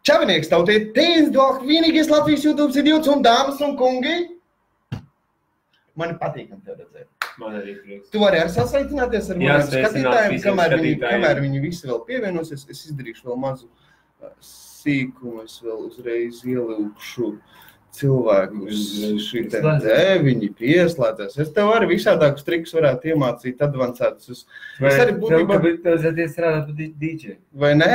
Čavinieks, tautie, vienīgais Latvijas YouTube idiots un dāmas un kungi. Mani patīkam tev redzēt. Man arī prieks. Tu vari sasveicināties ar maniem skatītājiem, kamēr viņi visi vēl pievienosies. Es izdarīšu vēl mazu sīkumu, es vēl uzreiz ielūkšu cilvēkus šitiem te, viņi pieslēdzās. Es tev arī visādākus trikus varētu iemācīt advancētus. Vai tev, kāpēc tev zēties strādāt par DJ? Vai ne?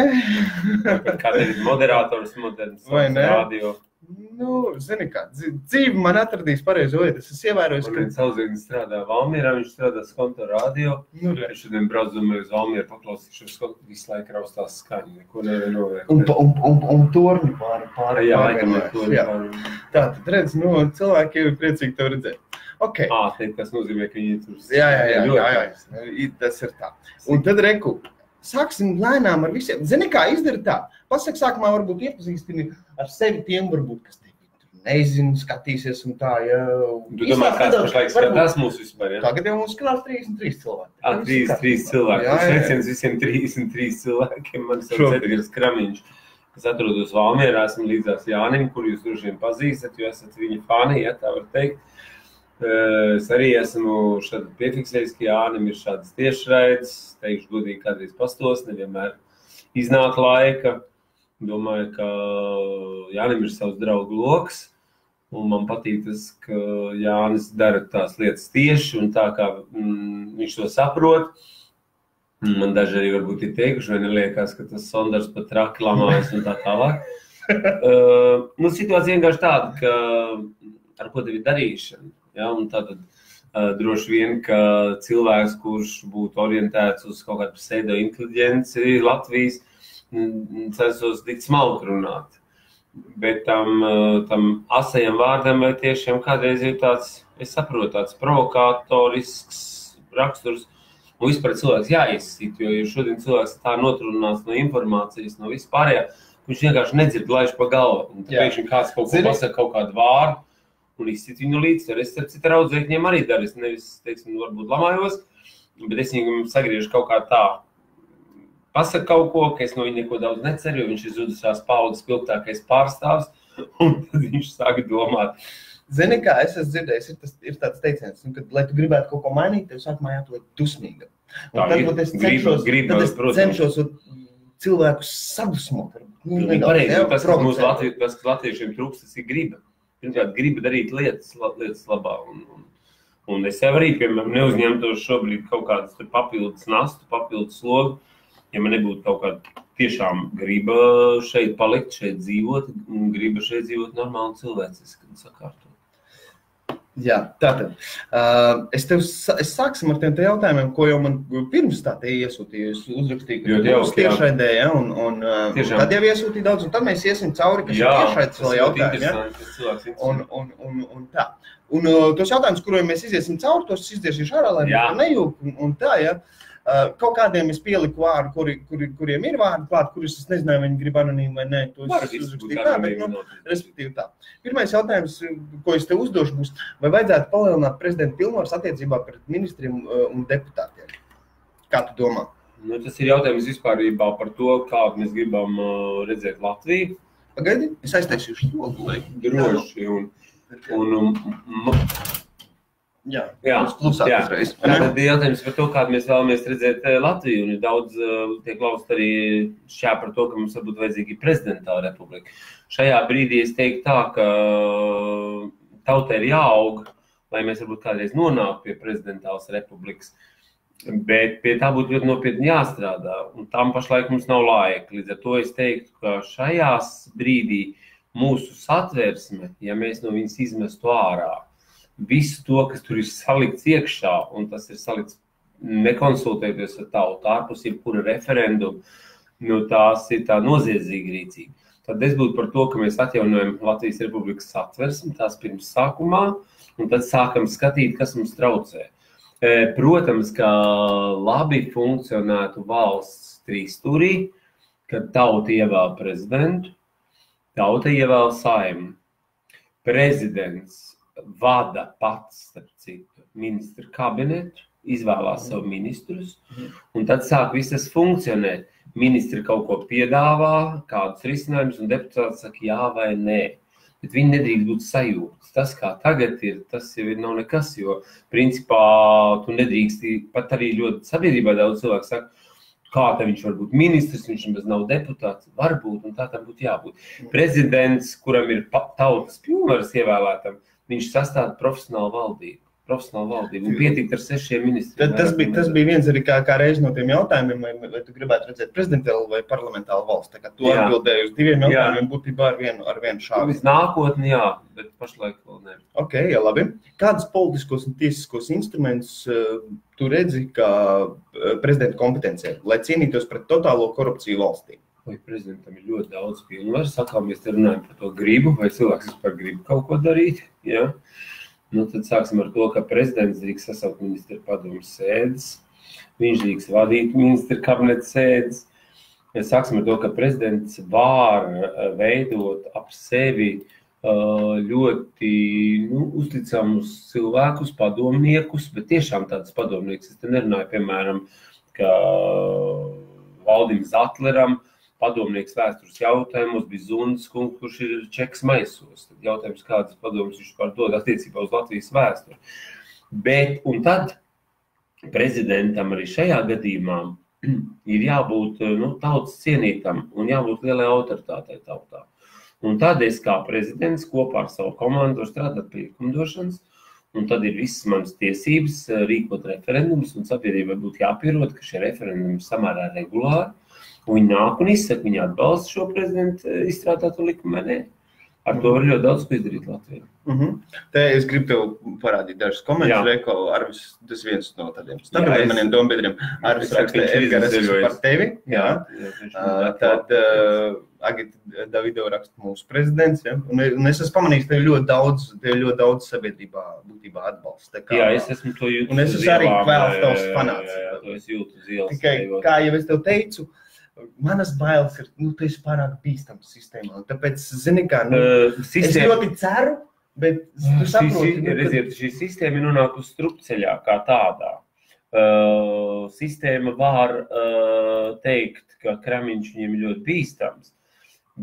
Kādēļ moderators moderns radio? Nu, zini kā, dzīve man atradīs pareizo vietu. Es ievērojos, ka... Man sauzīgnis strādā Valmierā, viņš strādā Skonto radio. Es šodien braucamēju uz Valmieru, paklausīšos, visu laiku raustās skaņu, neko nevar novērkt. Un torņu pāri. Jā. Tā, tad redz, nu, cilvēki ir priecīgi tev redzēt. Okay. Tas nozīmē, ka viņi tur... Jā. Tas ir tā. Un tad reku. Sāksim lēnām ar visiem. Zini, kā izdara tā? Pasaka, sākumā varbūt iepazīstini ar sevi tiem, varbūt, kas tevi nezinu, skatīsies un tā, jā. Tu domā, kāds pašlaik skatās mūsu vispār, jā? Tagad jau mums skatās 33 cilvēki. 33 cilvēki. Sveiciens visiem 33 cilvēkiem. Man sauc Edgars Kramiņš. Es atrodos Valmierā, esmu līdzās Jānim, kur jūs droši vien pazīstat, jo esat viņa fani, ja tā var teikt. Es arī esmu šādi piefiksējis, ka Jānim ir šādas tiešraides, teikšu godīgi kādreiz pastos, nevienmēr iznāk laika. Domāju, ka Jānim ir savs draugu loks, un man patīk tas, ka Jānis dara tās lietas tieši, un tā kā viņš to saprot. Man daži arī varbūt ir teikuši, vai neliekās, ka tas sondars pat traki lamājas un tā tālāk. Situācija vienkārši tāda, ka ar ko tev ir darīšana. Ja, un tātad droši vien, ka cilvēks, kurš būtu orientēts uz kaut kādu pseido-inteliģenci Latvijas, censos tik smalki runāt. Bet tam asajam vārdam vai tiešām kādreiz ir tāds, es saprotu, tāds provokatorisks raksturs. Un vispār cilvēks jāizsit, jo šodien cilvēks tā notrunās no informācijas, no vispārējā, viņš vienkārši nedzird laiž pa galvu. Un tāpēc kāds kaut ko pasaka kaut kādu vārdu, un izsit viņu līdz. Es ar citu raudzēkņiem arī daru. Es nevis, teiksim, varbūt lamājos, bet es viņam sagriežu kaut kā tā. Pasaka kaut ko, ka es no viņa neko daudz neceru, jo viņš ir zudusās paudzes spilgtākais pārstāvs, un tad viņš sāk domāt. Zini kā, es esmu dzirdējis, ir tāds teiciens, kad, lai tu gribētu kaut ko mainīt, tev sākumā jābūt dusmīgam. Un tad es cenšos cilvēkus sadusmot. Pareizi, tas, kas mūsu latviešiem trūkst, tas ir griba. Pirmkārt, gribu darīt lietas labā, un es jau arī, piemēram, neuzņemtos šobrīd kaut kādas papildus nastu, papildus slogu, ja man nebūtu kaut kāda tiešām griba šeit palikt, šeit dzīvot, un griba šeit dzīvot normāli cilvēciski un sakārtot. Jā, tātad. Es sāksim ar tiem te jautājumiem, ko jau man pirms tā te iesūtīju. Es uzrakstīju, ka jūs tiešraidē, ja, un tad jau iesūtīju daudz, un tad mēs iesim cauri, ka šī tiešraides vēl jautājumi, ja. Un tā. Un tos jautājumus, kuriem mēs iziesim cauri, tos izdziešīšu ārā, lai nejūk, un tā, ja. Kaut kādiem es pieliku vārdu, kuriem ir vārdi klāt, kurus es nezināju, viņi grib anonīmi vai nē, to es uzrakstīju tā, bet, respektīvi tā. Pirmais jautājums, ko es te uzdošu, būs, vai vajadzētu palielināt prezidenta pilnvaras attiecībā pret ministriem un deputātiem? Kā tu domā? Tas ir jautājums vispārībā par to, kādu mēs gribam redzēt Latviju. Pagaidi, es aiztaisīšu to. Droši, Jā, klusāk uzreiz. Tad ir jautājums par to, kādu mēs vēlamies redzēt Latviju, un ir daudz tiek laust arī šķā par to, ka mums varbūt vajadzīgi prezidentāla republika. Šajā brīdī es teiktu tā, ka tautai ir jāaug, lai mēs varbūt kādreiz nonāktu pie prezidentālas republikas, bet pie tā būtu ļoti nopietni jāstrādā, un tam pašlaik mums nav laika. Līdz ar to es teiktu, ka šajās brīdī mūsu satversme, ja mēs no viņas izmestu ārā, visu to, kas tur ir salikts iekšā, un tas ir salikts nekonsultēties ar tautu, ārpus jebkura referenduma, tās ir tā noziedzīga rīcība. Tad es būtu par to, ka mēs atjaunojam Latvijas Republikas satversmi, tās pirms sākumā, un tad sākam skatīt, kas mums traucē. Protams, ka labi funkcionētu valsts trīsstūrī, kad tauta ievēl prezidentu, tauta ievēl Saeimu, prezidents vada pats, starp citu, ministru kabinetu, izvēlās savu ministrus, un tad sāk viss tas funkcionēt. Ministri kaut ko piedāvā, kādus risinājumus, un deputāti saka jā vai nē. Bet viņi nedrīkst būt sajūtas. Tas, kā tagad ir, tas jau nav nekas, jo principā tu nedrīkst, pat arī ļoti sabiedrībā daudz cilvēku saka, kā te viņš var būt ministrs, viņš nemaz nav deputāts, varbūt, un tā tam būtu jābūt. Prezidents, kuram ir tautas pilnvaras ievēlētam, viņš sastāda profesionālu valdību, un pietikt ar 6 ministriem. Tas bija viens arī kā reiz no tiem jautājumiem, vai tu gribētu redzēt prezidentālu vai parlamentālu valsts. Tā kā tu atbildēji uz 2 jautājumiem, būtībā ar vienu šādu. Nākotni, jā, bet pašlaik vēl ne. Ok, jā, labi. Kādus politiskos un tiesiskos instrumentus tu redzi kā prezidenta kompetencija, lai cīnītos pret totālo korupciju valstī? Vai prezidentam ir ļoti daudz pilnvaru, sakām, mēs te runājam par to gribu, vai cilvēks vispār grib kaut ko darīt, jā. Nu, tad sāksim ar to, ka prezidents drīkst sasaukt ministra padomes sēdes, viņš drīkst vadīt ministra kabineta sēdes. Sāksim ar to, ka prezidents var veidot ap sevi ļoti uzticamus cilvēkus, padomniekus, bet tiešām tādus padomniekus. Es te nerunāju, piemēram, ka Valdim Zatleram padomnieks vēstures jautājumos bija Zundas kungs, kurš ir čeks maisos. Tad jautājums, kādas padomas viņš pārdod attiecībā uz Latvijas vēsturi. Bet, un tad prezidentam arī šajā gadījumā ir jābūt tautas cienītam un jābūt lielai autoritātei tautā. Un tad es kā prezidents kopā ar savu komandu strādāt pie likumdošanas, un tad ir visas manas tiesības rīkot referendumus, un sabiedrībai būtu jāpierod, ka šie referendumi samērā regulāri. Un viņi nāk un izsaka, viņi atbalsta šo prezidentu izstrādāto likumu, vai ne? Ar to var ļoti daudz ko izdarīt Latvijā. Te es gribu tev parādīt dažus komentus, Reiko, Arvis, tas viens no tādiem stabiliem maniem dombiedriem. Arvis raksta, Edgars, es par tevi. Jā. Tad Agita Davido raksta mūsu prezidents, ja? Un es esmu pamanījis, tev ļoti daudz sabiedrībā būtībā atbalsta. Jā, es esmu to jūtu. Un es esmu arī kvēls tavs fanāts. Jā, to es jūtu uz ielas. Tikai, kā jau es tev teicu, manas bailes ir, tu esi pārāk bīstams sistēmā. Tāpēc, zini kā, es ļoti ceru, bet tu saproti. Redziet, šī sistēma ir nonākusi strupceļā kā tādā. Sistēma var teikt, ka Kramiņš viņiem ir ļoti bīstams,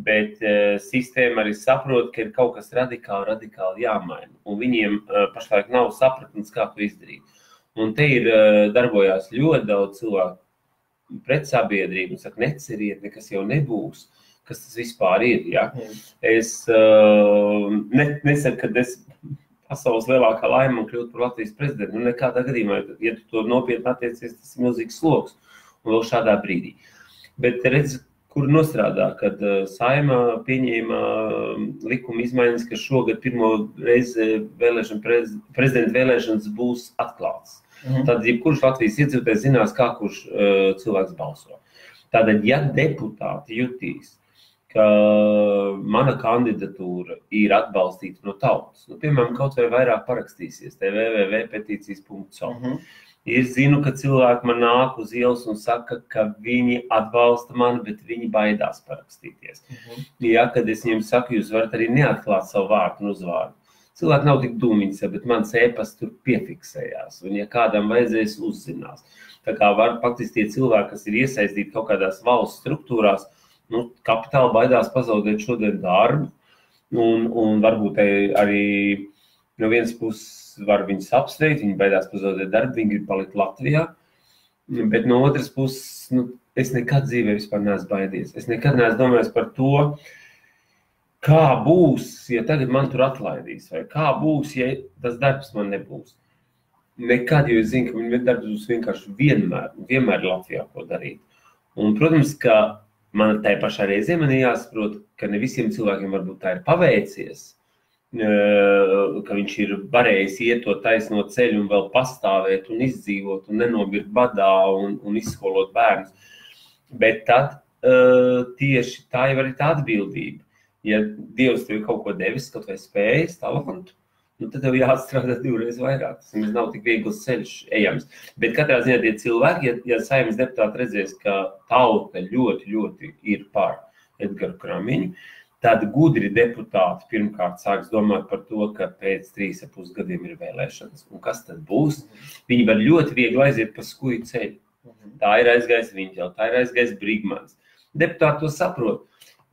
bet sistēma arī saprot, ka ir kaut kas radikāli jāmaina. Un viņiem pašlaik nav sapratnes, kā to izdarīt. Un te ir darbojās ļoti daudz cilvēku pret sabiedrību un saka, neceriet, nekas jau nebūs, kas tas vispār ir. Ja? Es nesaku, ka es pasaules lielākā laima un kļūt par Latvijas prezidentu. Nu, nekādā gadījumā, ja tu to nopietni attiecies, tas ir milzīgs sloks un vēl šādā brīdī. Bet redz, kur nostrādā, kad Saeima pieņēma likuma izmaiņas, ka šogad pirmo reizi prezidenta vēlēšanas būs atklātas. Tad jebkurš Latvijas iedzīvotājs zinās, kā kurš cilvēks balso. Tātad, ja deputāti jutīs, ka mana kandidatūra ir atbalstīta no tautas, piemēram, kaut vai vairāk parakstīsies, www.petīcijas.co. Ir zinu, ka cilvēki man nāk uz ielas un saka, ka viņi atbalsta mani, bet viņi baidās parakstīties. Ja, kad es viņiem saku, jūs varat arī neatklāt savu vārdu un uzvārdu. Cilvēki nav tik dūmiņas, bet mans e-pasts tur piefiksējās, un ja kādam vajadzēs, uzzinās. Tā kā var faktiski tie cilvēki, kas ir iesaistīti kaut kādās valsts struktūrās, kapitāli baidās pazaudēt šodien darbu, un varbūt arī no vienas puses var viņus apsveikt, viņi baidās pazaudēt darbu, viņi grib palikt Latvijā, bet no otras puses, es nekad dzīvē vispār neesmu baidies. Es nekad neesmu domājis par to, kā būs, ja tagad man tur atlaidīs, vai kā būs, ja tas darbs man nebūs. Nekad, jo es zinu, ka viņi darbs būs vienkārši vienmēr Latvijā ko darīt. Un, protams, ka man tai pašā reizē man ir jāsaprot, ka ne visiem cilvēkiem varbūt tā ir paveicies, ka viņš ir varējis iet to taisno ceļu un vēl pastāvēt un izdzīvot un nenobirt badā un izskolot bērnus. Bet tad tieši tā jau arī tā atbildība. Ja Dievs tev kaut ko devis, kaut vai spējas, talantu, tad tev jāatstrādā 2 reizes vairāk. Tas nav tik viegls ceļš ejams. Bet katrā ziņā tie cilvēki, ja Saeimas deputāti redzēs, ka tauta ļoti ir par Edgaru Kramiņu, tad gudri deputāti pirmkārt sāks domāt par to, ka pēc 3,5 gadiem ir vēlēšanas. Un kas tad būs? Viņi var ļoti viegli aiziet pa skuju ceļu. Tā ir aizgājis Viņķela, tā ir aizgājis Brigmans. Deputāti to saprot.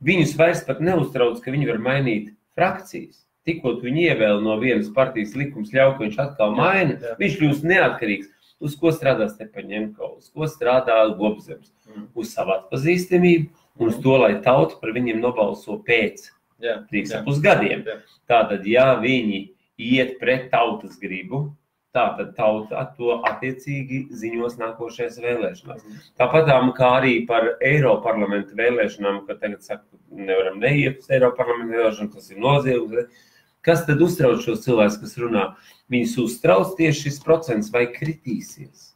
Viņus vairs pat neuztrauc, ka viņi var mainīt frakcijas. Tikko viņu ievēl no vienas partijas likums ļauj, ka viņš atkal maina, viņš kļūst neatkarīgs. Uz ko strādā Stepaņenko, uz ko strādā Gobzems? Uz savu atpazīstamību un uz to, lai tauta par viņiem nobalso pēc 3,5 gadiem. Tātad, ja viņi iet pret tautas gribu, tātad tauta to attiecīgi ziņos nākošais vēlēšanās. Tāpatām kā arī par Eiroparlamenta vēlēšanām, ka tagad saka, nevaram neiet uz Eiroparlamenta vēlēšanām, tas ir noziegums. Kas tad uztrauc šos cilvēkus, kas runā? Viņus uztrauc tieši šis procents vai kritīsies.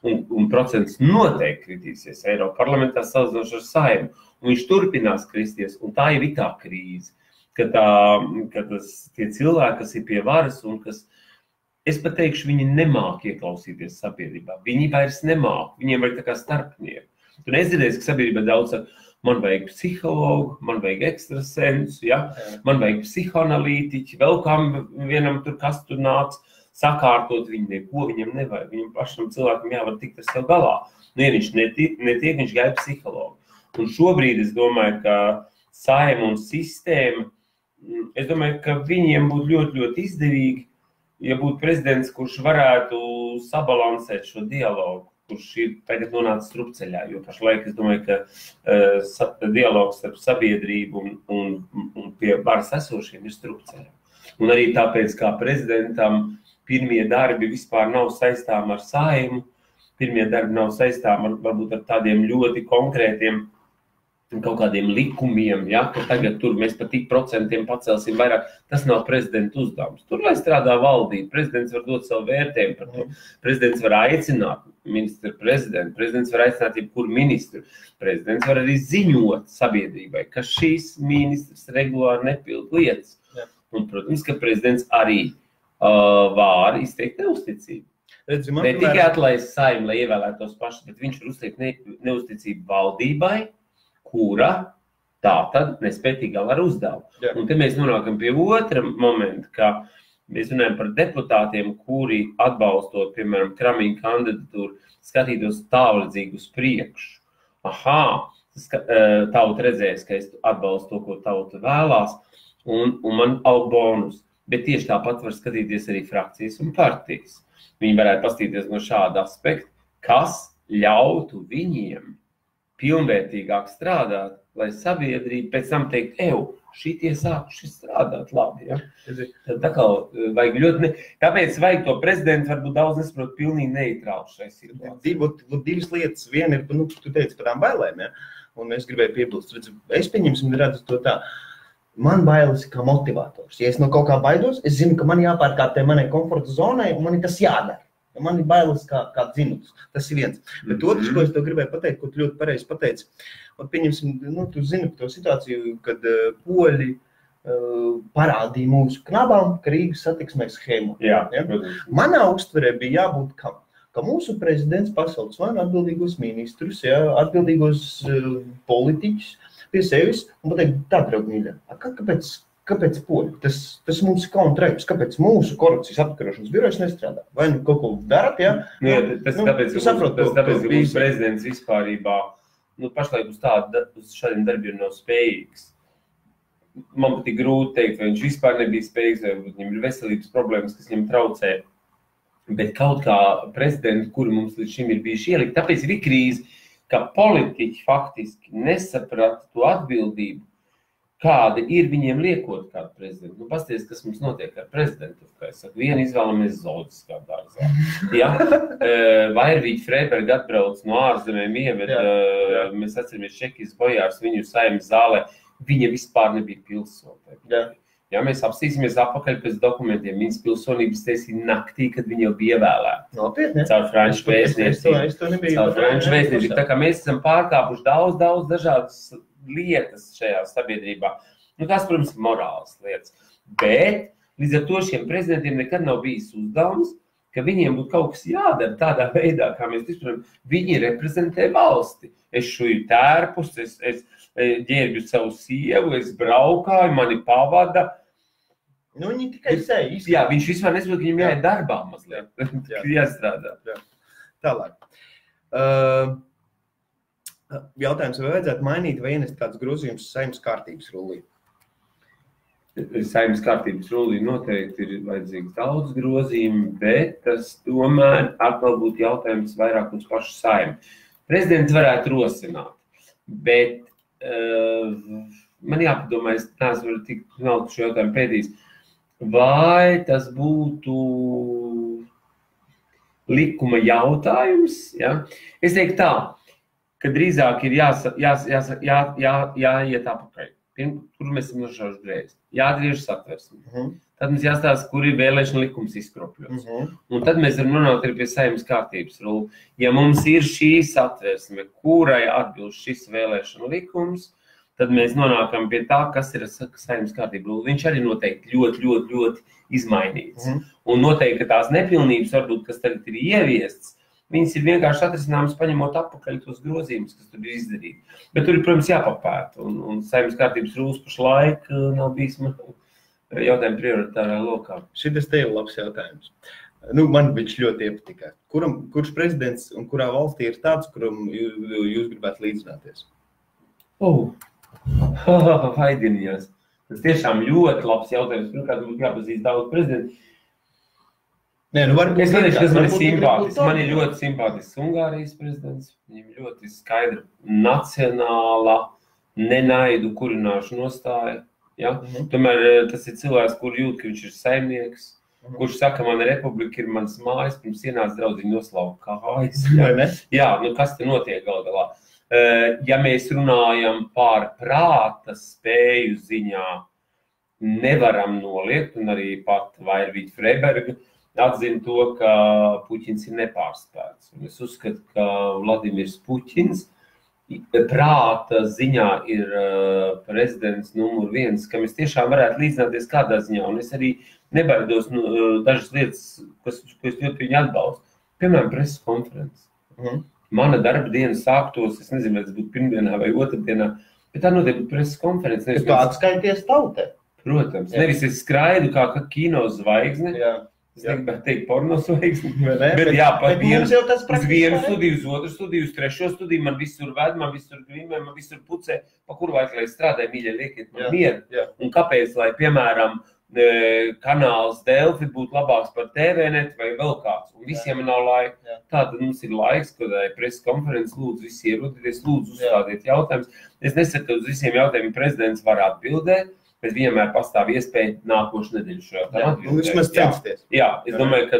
Un procents noteikti kritīsies Eiroparlamentā salīdzinoši ar Saeimu. Un viņš turpinās kristies, un tā ir tā krīze, ka tie cilvēki, kas ir pie varas un kas, es pat teikšu, viņi nemāk ieklausīties sabiedrībā. Viņi vairs nemāk, viņiem vajag tā kā starpnieku. Tu nedzirdēsi, ka sabiedrība daudz saka, man vajag psihologu, man vajag ekstrasensu, man vajag psihoanalītiķi, vēl kam vienam tur kas tur nāc sakārtot, viņi neko viņam nevajag. Viņam pašam cilvēkam jāvar tikt ar sev galā. Nu, ja viņš netiek, viņš gaida psihologu. Un šobrīd es domāju, ka Saeima un sistēma, es domāju, ka viņiem būtu ļoti, ļoti izdevīgi, ja būtu prezidents, kurš varētu sabalansēt šo dialogu, kurš ir tagad nonācis strupceļā, jo pašlaik es domāju, ka dialogs starp sabiedrību un pie varas esošiem ir strupceļā. Un arī tāpēc, kā prezidentam pirmie darbi vispār nav saistām ar Saeimu, pirmie darbi nav saistām varbūt ar tādiem ļoti konkrētiem kaut kādiem likumiem, ka tagad tur mēs par tik procentiem pacelsim vairāk, tas nav prezidenta uzdevums. Tur, lai strādā valdība, prezidents var dot savu vērtējumu par to. Prezidents var aicināt ministru prezidentu, prezidents var aicināt jebkuru ministru, prezidents var arī ziņot sabiedrībai, ka šīs ministrs regulāri nepild lietas. Un, protams, ka prezidents arī var izteikt neusticību. Ne tikai atlaist Saeimu, lai ievēlētos paši, bet viņš var uzteikt neusticību valdībai, kura tā tad nespēja tik galā ar uzdevumu. Un te mēs nonākam pie otra momenta, ka mēs runājam par deputātiem, kuri atbalstot, piemēram, Kramiņa kandidatūru, skatītos tālredzīgi uz priekšu. Tauta redzēs, ka es atbalstu to, ko tauta vēlās, un man aug bonus. Bet tieši tāpat var skatīties arī frakcijas un partijas. Viņi varētu paskatīties no šāda aspekta, kas ļautu viņiem pilnvērtīgāk strādāt, lai sabiedrība pēc tam teikt, šitie sākuši strādāt labi. Tad tā kā vajag ļoti tāpēc vajag to prezidentu varbūt daudz nesaprot pilnīgi neitrāli šai situācijai. Divas lietas. Viena ir, tu teici par tām bailēm, un es gribēju piebilst. Es pieņemsim redzu to tā. Man bailes kā motivators. Ja es no kaut kā baidos, es zinu, ka man jāpārkārtē manai komforta zonai, un man tas jādara. Man ir bailes kā dzinulis. Tas ir viens. Bet otrs, ko es tev gribēju pateikt, ko tu ļoti pareizi pateici, un pieņemsim, tu zini par to situāciju, kad poļi parādīja mūsu knabām, ka Rīgas satiksmē schēmu. Manā uztverē bija jābūt kam? Ka mūsu prezidents pasauc vai atbildīgos ministrus, atbildīgos politiķus pie sevis, un pateikt, tā, draugmīļa, kāpēc poļi? Tas mums ir kontrēks, kāpēc mūsu korupcijas apkarošanas birojas nestrādā? Vai kaut ko darat, Tas tāpēc, ka mūsu prezidents vispārībā, pašlaik uz šādiem darbiem nav spējīgs. Man pat ir grūti teikt, vai viņš vispār nebija spējīgs, vai viņam ir veselības problēmas, kas viņam traucē. Bet kaut kā prezidenti, kuri mums līdz šim ir bijuši ielikt, tāpēc ir krīze, ka politiķi faktiski nesaprata to atbildību, kāda ir viņiem liekot kādu prezidentu. Pasties, kas mums notiek ar prezidentu. Kā es saku, vienu izvēlamies Zoodiskā dārzā. Vairvīķi Freiberga atbrauc no ārzemēm ieved, mēs atceramies Čekijas bojārs viņu Saeimas zālē, viņa vispār nebija pilsone. Mēs apstīsimies apakaļ pēc dokumentiem, viņas pilsonības tiesīja naktī, kad viņa jau bija ievēlēta. Nopietni? Caur franču vēstniecību. Tā kā mēs esam pārkāpuši daudz dažādas lietas šajā sabiedrībā. Tās, protams, ir morālas lietas. Bet līdz ar to šiem prezidentiem nekad nav bijis uzdevums, ka viņiem būtu kaut kas jādara tādā veidā, kā mēs izpratām. Viņi reprezentē valsti. Es šuju tērpus, es ģērbju savu sievu, es braukāju, mani pavada. Nu, viņi tikai sēja. Jā, viņš vispār nesaprot, ka viņam jāiet darbā mazliet. Jāstrādā. Tālāk. Jautājums, vai vajadzētu mainīt vai ienest kāds grozījums Saeimas kārtības rullī? Saeimas kārtības rullī noteikti ir vajadzīgs daudz grozījumu, bet tas tomēr atkal būtu jautājums vairāk uz pašu Saimu. Prezidents varētu rosināt, bet man jāpadomā, es neesmu tik naudu šo jautājumu pēdījis, vai tas būtu likuma jautājums? Ja? Es teiktu tā, ka drīzāk ir jāiet apakaļ. Kur mēs esam nošauši greizi. Jāatgriežas satversmi. Tad mums jāstāsta, kur ir vēlēšana likums izkropļots. Un tad mēs varam runāt arī pie Saeimas kārtības rulli. Ja mums ir šī satversme, kurai atbilst šis vēlēšana likums, tad mēs nonākam pie tā, kas ir Saeimas kārtība rulli. Viņš arī noteikti ļoti izmainīts. Un noteikti, ka tās nepilnības, varbūt, kas tagad ir ieviests, viņas ir vienkārši atrisināmas paņemot atpakaļ tos grozījumus, kas tur ir izdarīti. Bet tur ir, protams, jāpapēta. Un Saeimas kārtības rullis pašlaik nav bijis jautājumu prioritārā lokā. Šitas te ir labs jautājums. Nu, man viņš ļoti iepatikā. Kurš prezidents un kurā valstī ir tāds, kuram jūs gribētu līdzināties? Vaidinījās. Tas tiešām ļoti labs jautājums. Pirmkārt, būtu jāpazīst daudz prezidentu. Nē, nu varbūt es neteikšu, kas man ir simpātisks. Man ir ļoti simpātisks Ungārijas prezidents. Viņam ļoti skaidra nacionāla nenaidu kurināšu nostāja. Ja? Tomēr tas ir cilvēks, kur jūt, ka viņš ir saimnieks, kurš saka, mana republika ir mans mājas, pirms ienāca draudziņi noslauka kājas. Jā, nu kas te notiek gal galā? Ja mēs runājam par prāta spēju ziņā, nevaram noliegt, un arī pat Vairvīta Freiberga atzina to, ka Puķins ir nepārspēts. Un es uzskatu, ka Vladimirs Puķins prāta ziņā ir prezidents numur 1, kam es tiešām varētu līdzināties kādā ziņā. Un es arī nebaidos dažas lietas, ko es ļoti viņu atbalstu. Piemēram, preses konferences. Mana darba diena sāktos, es nezinu, vai tas būtu pirmdienā vai otrdienā, bet tā noteikti preses konferences. Tu atskaities tautē? Protams. Nevis es skraidu kā kino zvaigzne. Es negribētu teikt porno zvaigzni, bet jā, uz vienu studiju, uz otru studiju, uz trešo studiju, man visur ved, man visur grimē, man visur pucē, pa kuru laiku, lai strādāju, mīļie, liekiet man mieru. Un kāpēc, lai, piemēram, kanāls Delfi būtu labāks par TVNet vai vēl kāds, un visiem nav laika. Tātad mums ir laiks, kad preses konferences lūdzu visi ierodieties, lūdzu uzstādiet jautājumus. Es nesaku, ka uz visiem jautājumiem prezidents var atbildēt, bet vienmēr pastāv iespēja nākošu nedēļu šo jautājumu atbildēt. Jā, es domāju, ka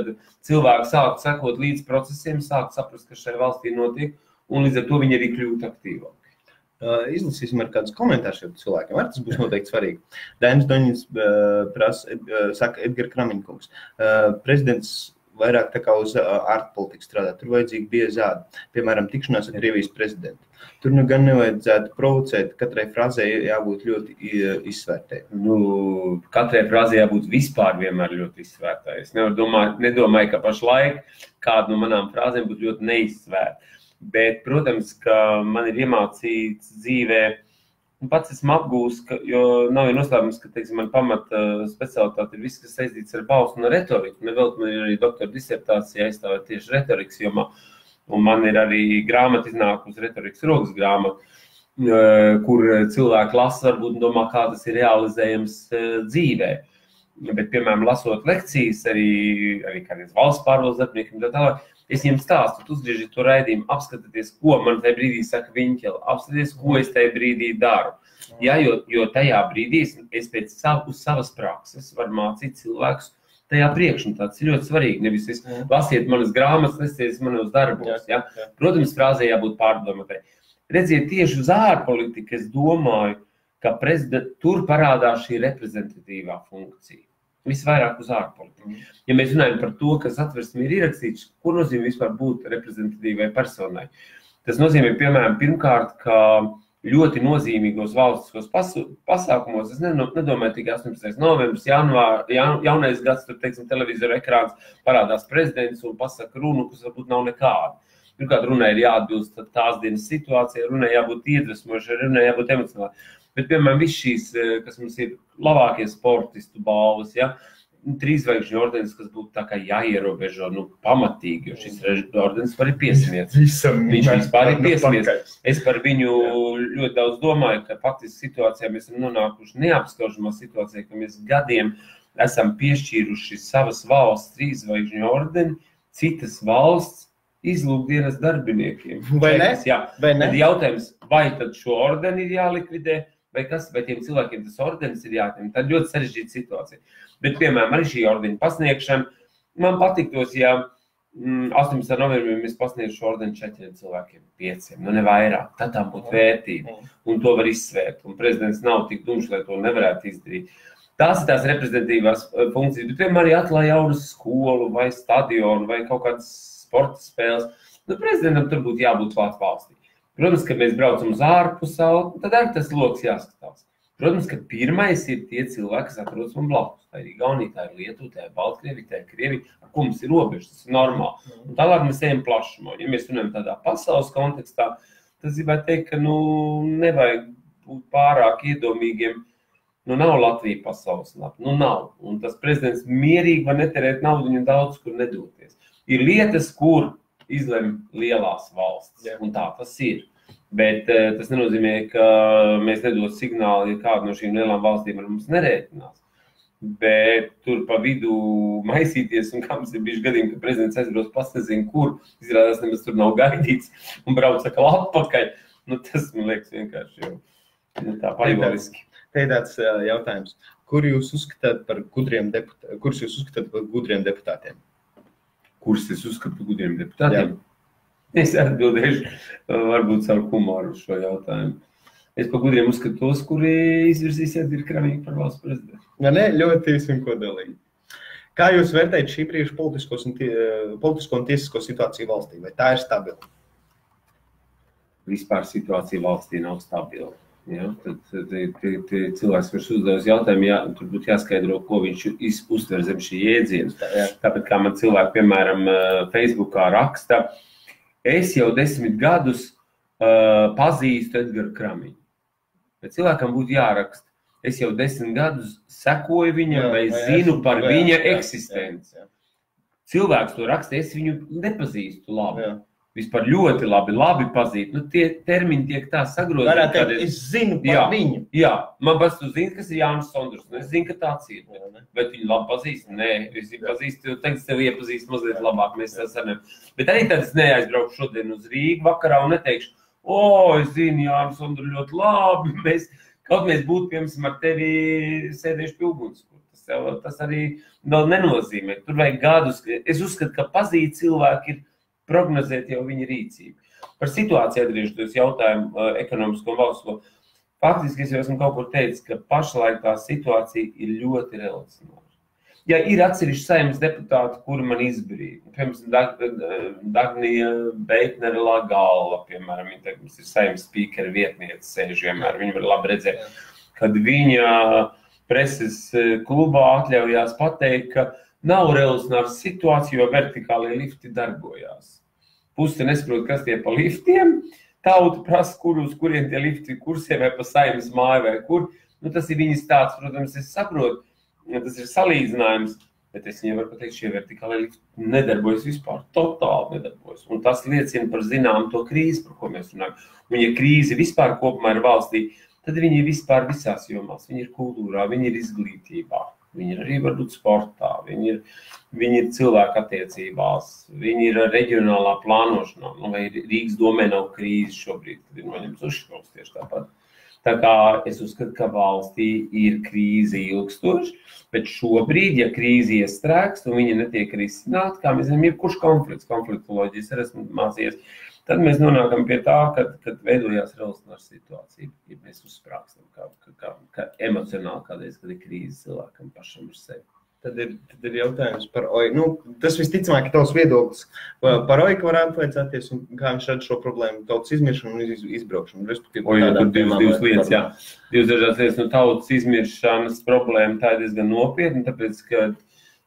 cilvēki sāk sekot līdz procesiem, sāk saprast, kas šai valstī notiek, un līdz ar to viņi arī kļūt aktīvāk. Izlasīsim ar kādus komentārus jau cilvēkiem. Tas būs noteikti svarīgi. Dainis Doņins saka Edgar Kramiņkungs. Prezidents vairāk tā kā uz ārpolitiku strādā. Tur vajadzīgi bija zādi. Piemēram, tikšanās ar Krievijas prezidentu. Tur nu gan nevajadzētu provocēt, katrai frāzē jābūt ļoti izsvērtai. Katrai frāzē jābūt vispār vienmēr ļoti izsvērtai. Es nedomāju, ka pašlaik kādu no manām frāzēm būtu ļoti neizsvērta. Bet, protams, ka man ir iemācīts dzīvē, un pats esmu apgūs, jo nav noslēpums, ka, teiksim, man pamata specialitāte ir viss, kas saistīts ar balstu un retoriku. Nevēlt man ir arī doktora disertācija aizstāvēt tieši retorikas jomā. Un man ir arī grāmata iznākusi retorikas rokas grāmata, kur cilvēki lasa, varbūt domā, kā tas ir realizējams dzīvē. Bet, piemēram, lasot lekcijas, arī kādreiz valsts pārvaldes darbiniekiem, tālāk, es viņiem stāstu, uzgriežiet to raidījumu, apskatieties, ko man tajā brīdī saka Viņķela, apskatieties, ko es tajā brīdī daru. Ja, jo tajā brīdī es pēc savas prakses varu mācīt cilvēkus tajā priekš, un tāds ir ļoti svarīgi. Nevis es lasiet manas grāmatas, lasiet manos darbos. Ja? Protams, frāzē jābūt pārdomātai. Redziet, tieši uz ārpolitiku es domāju, ka tur parādās šī reprezentatīvā funkcija. Visvairāk uz ārpolitiku. Ja mēs runājam par to, kas atversmē ir ierakstīts, ko nozīmē vispār būt reprezentatīvai personai? Tas nozīmē, piemēram, pirmkārt, ka ļoti nozīmīgos valstiskos pasākumos, es nedomāju tikai 18. novembris, jaunais gads, tur, teiksim, televizora ekrāns parādās prezidents un pasaka runu, kas varbūt nav nekāda. Pirmkārt, runai ir jāatbilst tās dienas situācijai, runai jābūt iedvesmošai, runai jābūt emocionāli. Bet, piemēram, viss šīs, kas mums ir labākie sportistu balvas, ja, 3 zvaigžņu ordenis, kas būtu tā kā jāierobežo, pamatīgi, jo šis ordenis var ir piesmiets. Viņš vispār ir piesmiets. Es par viņu ļoti daudz domāju, ka faktiski situācijā mēs esam nonākuši neapskaužamā situācijā, ka mēs gadiem esam piešķīruši savas valsts 3 zvaigžņu ordeni, citas valsts izlūkdienas darbiniekiem. Vai ne? Jā. Tad jautājums, vai tad šo ordeni ir jālikvidē, vai tiem cilvēkiem tas ordenis ir jāatņem. Tā ir ļoti sarežģīta situācija. Bet, piemēram, arī šī ordena pasniegšana, man patiktos, ja 18. novembrī mēs pasniegtu šo ordeni 4 cilvēkiem, 5, ne vairāk. Tad tam būtu vērtība, un to var izsvērt. Un prezidents nav tik dumšs, lai to nevarētu izdarīt. Tās ir tās reprezentatīvās funkcijas, bet vienmēr arī atklāja jaunu skolu vai stadionu vai kaut kādas sporta spēles. Prezidentam tur būtu jābūt klāt valstī. Protams, kad mēs braucam uz ārpasauli, tad arī tas loks jāskatās. Protams, ka pirmais ir tie cilvēki, kas atrodas man blakus. Tā ir Igaunija, tā ir Lietuva, tā ir Baltkrievija, tā ir Krievija, ar ko mums ir robežas, tas ir normāli. Un tālāk mēs ejam plašumā. Ja mēs runājam tādā pasaules kontekstā, tas gribētu teikt, ka nevajag būt pārāk iedomīgiem. Nav Latvija pasaules lapa, nav. Un tas prezidents mierīgi var neterēt naudu un daudz, kur nedoties. Ir lietas, kur izlem lielās valsts, un tā tas ir. Bet tas nenozīmē, ka mēs nedod signālu, ja kāda no šīm lielām valstīm ar mums nerēķinās. Bet tur pa vidu maisīties, un kā mums ir bijuši gadījumi, ka prezidents aizbrauc pats nezinu kur, izrādās nemaz tur nav gaidīts, un brauc atkal atpakaļ. Tas, man liekas, vienkārši jau tā pajoliski. Te ir tāds jautājums. Kurus jūs uzskatāt par gudriem deputātiem? Kurus es uzskatu par gudriem deputātiem? Jā. Es atbildēšu varbūt savu humoru uz šo jautājumu. Es par gudriem uzskatu tos, kuri izvirzīsies ir Kramīgi par valsts prezidentu. Vai ne? Ļoti īsi un kodolīgi. Kā jūs vērtējat šī brīža politisko un tiesisko situāciju valstī? Vai tā ir stabila? Vispār situācija valstī nav stabila. Ja? Tad cilvēks vairs uzdevis jautājumu, tur būtu jāskaidro, ko viņš uztver zem šī jēdziena. Tāpēc, kā man cilvēki, piemēram, Facebookā raksta, es jau 10 gadus pazīstu Edgaru Kramiņu. Bet cilvēkam būtu jāraksta. Es jau 10 gadus sekoju viņam vai zinu par viņa eksistenci. Cilvēks to raksta, es viņu nepazīstu labi. Vispār ļoti labi pazīt. Tie termini tiek tā sagrozīt. Varētu teikt, es zinu par viņu. Jā, man pats tu zini, kas ir Jānis Sondrs. Es zinu, ka tāds ir. Bet viņu labi pazīst? Nē, es viņu pazīstu. Tagad es tev iepazīstu mazliet labāk. Mēs esam. Bet arī tad es neaizbraucu šodien uz Rīgu vakarā un neteikšu, es zinu Jānis Sondru ļoti labi. Kaut mēs būtu, piemēram, ar tevi sēdējuši pie ugunskura. Tas arī vēl nenozīmē. Tur vajag gadus. Es uzskatu, ka pazīt cilvēki ir prognozēt jau viņa rīcību. Par situāciju atgriežoties jautājumu ekonomisko un valstisko. Faktiski es jau esmu kaut kur teicis, ka pašlaik tā situācija ir ļoti relacionāla. Ja ir atsevišķi Saeimas deputāti, kuri man izbrīd, piemēram, Dagnija Beitnera Lagalva, piemēram, viņa ir Saeimas spīkera vietniece, sēž vienmēr, viņa var labi redzēt, kad viņa preses klubā atļaujās pateikt, ka nav revolucionāra situācija, jo vertikālie lifti darbojās. Puse nesaprot, kas tie pa liftiem, tauta prasa, uz kuriem tie lifti kursē vai pa Saeimas māju vai kur. Tas ir viņas tāds, protams, es saprotu, tas ir salīdzinājums, bet es viņai varu pateikt, šie vertikālie lifti nedarbojas vispār, totāli nedarbojas. Un tas liecina par zinām to krīzi, par ko mēs runājam. Un ja krīze vispār kopumā ir valstī, tad viņi ir vispār visās jomās. Viņi ir kultūrā, viņi ir izglītībā. Viņi ir arī varbūt sportā, viņi ir cilvēku attiecībās, viņi ir reģionālā plānošanā, vai Rīgas domē nav krīze šobrīd, tad ir noņemts uzšķiros tieši tāpat. Tā kā es uzskatu, ka valstī ir krīze ilgstoši, bet šobrīd, ja krīze iestrēgst un viņa netiek risināta, kā mēs zinām, jebkurš konfliktoloģijas arī esmu mācījies, tad mēs nonākam pie tā, kad veidojās revolucionāra situācija, ja mēs uzsprākstam kā emocionāli kādreiz, kad ir krīze cilvēkam pašam ar sevi. Tad ir jautājums par OIK. Tas visticamāk ir tavs viedoklis. Par OIK varētu vajadzēties un kā viņš rada šo problēmu, tautas izmiršanu un izbraukšanu. Tur divas lietas, jā. Divas dažādas lietas. Tautas izmiršanas problēma tā ir diezgan nopietna, tāpēc, ka,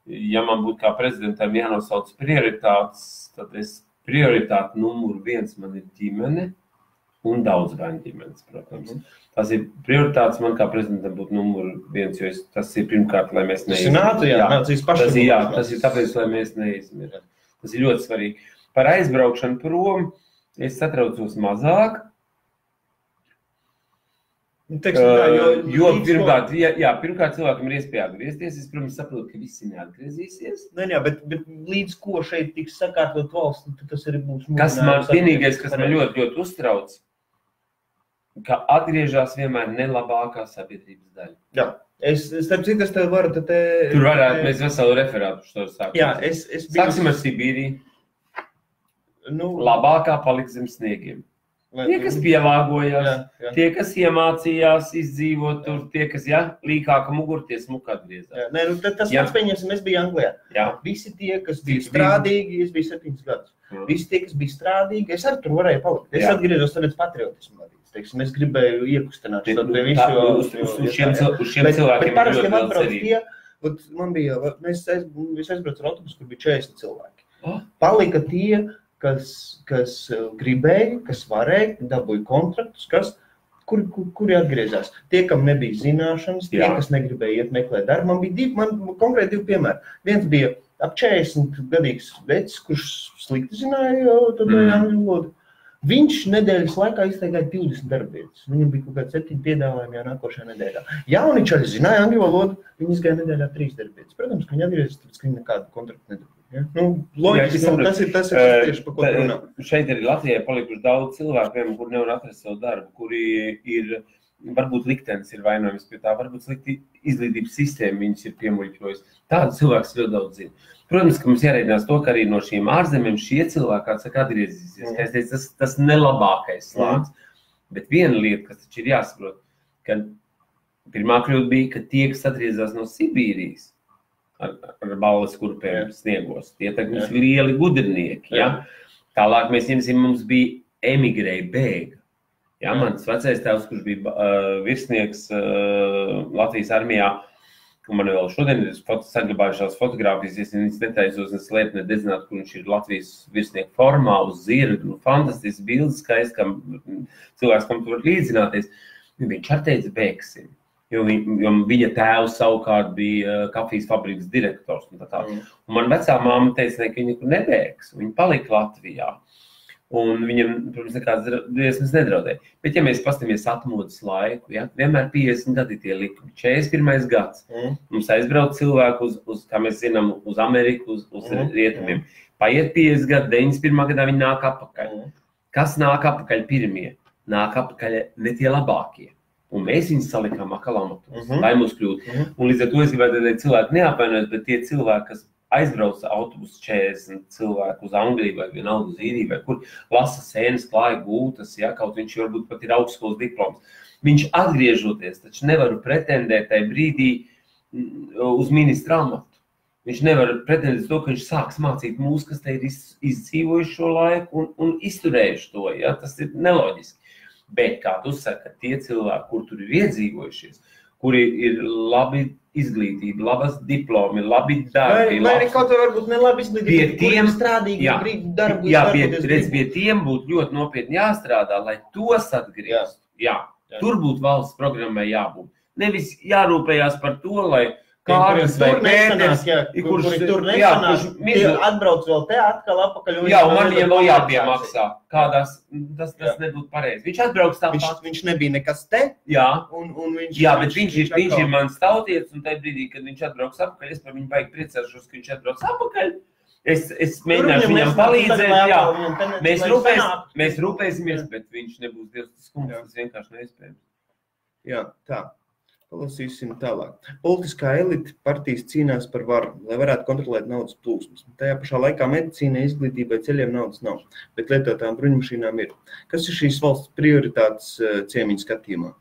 ja man būtu kā prezidentam jānosauc prioritātes, tad es prioritāte numur 1 man ir ģimene un daudz bērnu ģimenes, protams. Tas ir prioritātes man kā prezidentam būtu numur 1, jo tas ir pirmkārt, lai mēs neizmirst. Tas ir tāpēc, lai mēs neizmirst. Tas ir ļoti svarīgi. Par aizbraukšanu prom es satraucos mazāk. Jo pirmkārt cilvēkam ir iespēja atgriezties. Es, protams, saprotu, ka visi neatgriezīsies. Bet līdz ko šeit tiks sakārtot valsts, tas arī būs... Kas man vienīgais, kas man ļoti, ļoti uztrauc, ka atgriežās vienmēr nelabākā sabiedrības daļa. Jā. Starp citu, es tev varu... Tur varētu mēs veselu referātu šo sākumu. Jā, Sāksim ar Sibīriju. Labākā paliks zem sniegiem. Tie, kas pielāgojās, tie, kas iemācījās izdzīvot tur, tie, kas, līkāka muguru, tie smuka atgriezās. Tas pats pieņemsim, es biju Anglijā. Visi tie, kas bija strādīgi, es biju 7 gadus. Visi tie, kas bija strādīgi, es arī tur varēju palikt. Es atgriezos tāpēc patriotismu vadīts. Es gribēju iekustināt šo pie visu. Uz šiem cilvēkiem ir ļoti liela cerība. Man bija, es aizbraucu ar autobusu, kur bija 40 cilvēki. Palika tie, kas gribēja, kas varēja, dabūja kontraktus, kuri atgriezās. Tie, kam nebija zināšanas, tie, kas negribēja iet meklēt darbu. Man konkrēti 2 piemēri. Viens bija ap 40 gadīgs vecs, kurš slikti zināja angļu valodu. Viņš nedēļas laikā iztaigāja 20 darbvietas. Viņam bija kaut kādi 7 piedāvājumi nākošajā nedēļā. Jauni čaļi zināja angļu valodu, viņi izgāja nedēļā 3 darbvietas. Protams, ka viņi atgriezās, tāpēc, ka viņi nekādu kontraktu nedabūja. Loģiski, tas ir tieši par ko runā. Šeit arī Latvijai palikuši daudz cilvēkiem, kuri nevar atrast savu darbu, kuri ir, varbūt liktenis ir vainojums pie tā, varbūt slikti izglītības sistēma viņus ir piemuļķojis. Tādu cilvēks ļoti daudz zina. Protams, ka mums jārēķinās to, ka arī no šīm ārzemēm šie cilvēki, kā saka, atgriezīsies. Kā es teicu, tas nelabākais slānis. Bet viena lieta, kas taču ir jāsaprot, ka pirmā kļūda bija, ka tie, kas atgriezās no Sibīrijas ar balles kurpēm sniegos, tie tagad ir lieli gudrinieki. Ja? Tālāk mēs ņemsim, mums bija emigrēja bēga. Ja? Mans vecais tēvs, kurš bija virsnieks Latvijas armijā, un man vēl šodien ir saglabājušās fotogrāfijas, ja viņas netaisos, es lietu nededzināt, kur viņš ir Latvijas virsnieku formā uz zirgu. Fantastisks bildes, skaists, kam cilvēks, kam tu var līdzināties. Viņš ar teica bēgsim, jo viņa tēvs savukārt bija kafijas fabrikas direktors. Un man vecā māma teica, ka viņa nekur nebēgs, viņa palika Latvijā. Un viņam, protams, nekāds briesmas nedraudēja. Bet, ja mēs pastamies atmodas laiku, vienmēr 50 gadi tie likumi, 41. gads, mums aizbrauc cilvēku uz, kā mēs zinām, uz Ameriku, uz rietumiem. Paiet 50 gadi, 91. gadā viņi nāk apakaļ. Kas nāk apakaļ pirmie? Nāk apakaļ ne tie labākie. Un mēs viņus salikām akal amatos, lai mums kļūtu. Un līdz ar to es gribētu, lai cilvēki neapvainojas, bet tie cilvēki, kas aizbrauca autobusu 40 cilvēku uz Angliju vai vienalga uz Īriju, vai kur lasa sēnes, klāja gūtas, kaut viņš varbūt pat ir augstskolas diploms. Viņš atgriežoties, taču nevaru pretendēt tajā brīdī uz ministra amatu. Viņš nevar pretendēt to, ka viņš sāks mācīt mūs, kas te ir izdzīvojuši šo laiku un izturējuši to. Tas ir neloģiski. Bet, kā tu saki, tie cilvēki, kur tur ir iedzīvojušies, kuri ir labi izglītība, labas diplomi, labi darbi. Vai arī kaut vai varbūt ne labi izglītība, kuriem strādīgi darbu. Pie tiem būtu ļoti nopietni jāstrādā, lai tos atgriezt. Tur būtu valsts programmai jābūt. Nevis jārūpējās par to, lai Kārlis vai Pēters, kuri tur nesanās, atbrauc vēl te atkal apakaļ. Un man viņam vēl jāpiemaksā. Tas nebūtu pareizi. Viņš atbrauks tāpat. Viņš nebija nekas te. Bet viņš ir mans tautietis, un tajā brīdī, kad viņš atbrauks apakaļ, es par viņu baigi priecāšos, ka viņš atbrauks apakaļ. Es mēģināšu viņam palīdzēt. Mēs rūpēsimies, bet viņš nebūs Dievs tas kungs. Tas vienkārši neiespējams. Jā, tā. Palasīsim tālāk. Politiskā elite partijas cīnās par varu, lai varētu kontrolēt naudas plūsmas. Tajā pašā laikā medicīnai, izglītībai, ceļiem naudas nav, bet lietotām bruņmašīnām ir. Kas ir šīs valsts prioritātes ciemiņu skatījumā?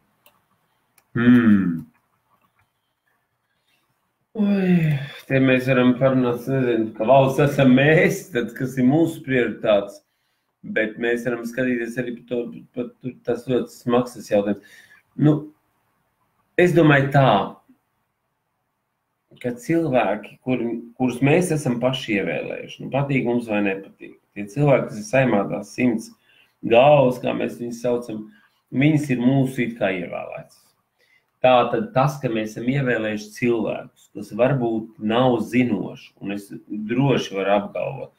Te mēs varam parunāt, ka valsts esam mēs, tad, kas ir mūsu prioritātes, bet mēs varam skatīties arī par tas ļoti smagsas jautājums. Es domāju tā, ka cilvēki, kurus mēs esam paši ievēlējuši, patīk mums vai nepatīk, tie cilvēki, kas ir Saeimā tās 100 galvas, kā mēs viņus saucam, viņas ir mūsu it kā ievēlētas. Tātad tas, ka mēs esam ievēlējuši cilvēkus, kas varbūt nav zinoši, un es droši varu apgalvot,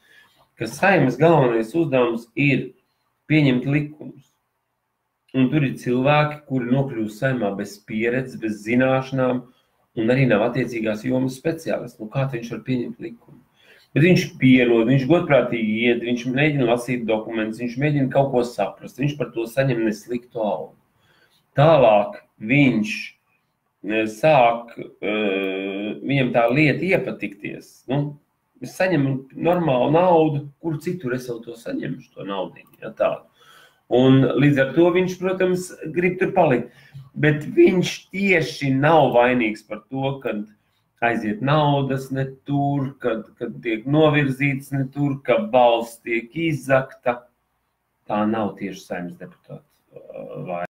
ka Saeimas galvenais uzdevums ir pieņemt likumus. Un tur ir cilvēki, kuri nokļūst Saeimā bez pieredzes, bez zināšanām, un arī nav attiecīgās jomas speciālisti. Kā viņš var pieņemt likumu? Bet viņš pierod, viņš godprātīgi iet, viņš mēģina lasīt dokumentus, viņš mēģina kaut ko saprast, viņš par to saņem nesliktu algu. Tālāk viņš sāk, viņam tā lieta iepatikties. Es saņemu normālu naudu, kur citur es jau to saņemšu, to naudiņu. Ja, tādu. Un līdz ar to viņš, protams, grib tur palikt. Bet viņš tieši nav vainīgs par to, kad aiziet naudas ne tur, kad tiek novirzīts ne tur, ka balss tiek izzakta. Tā nav tieši Saeimas deputāta vaina.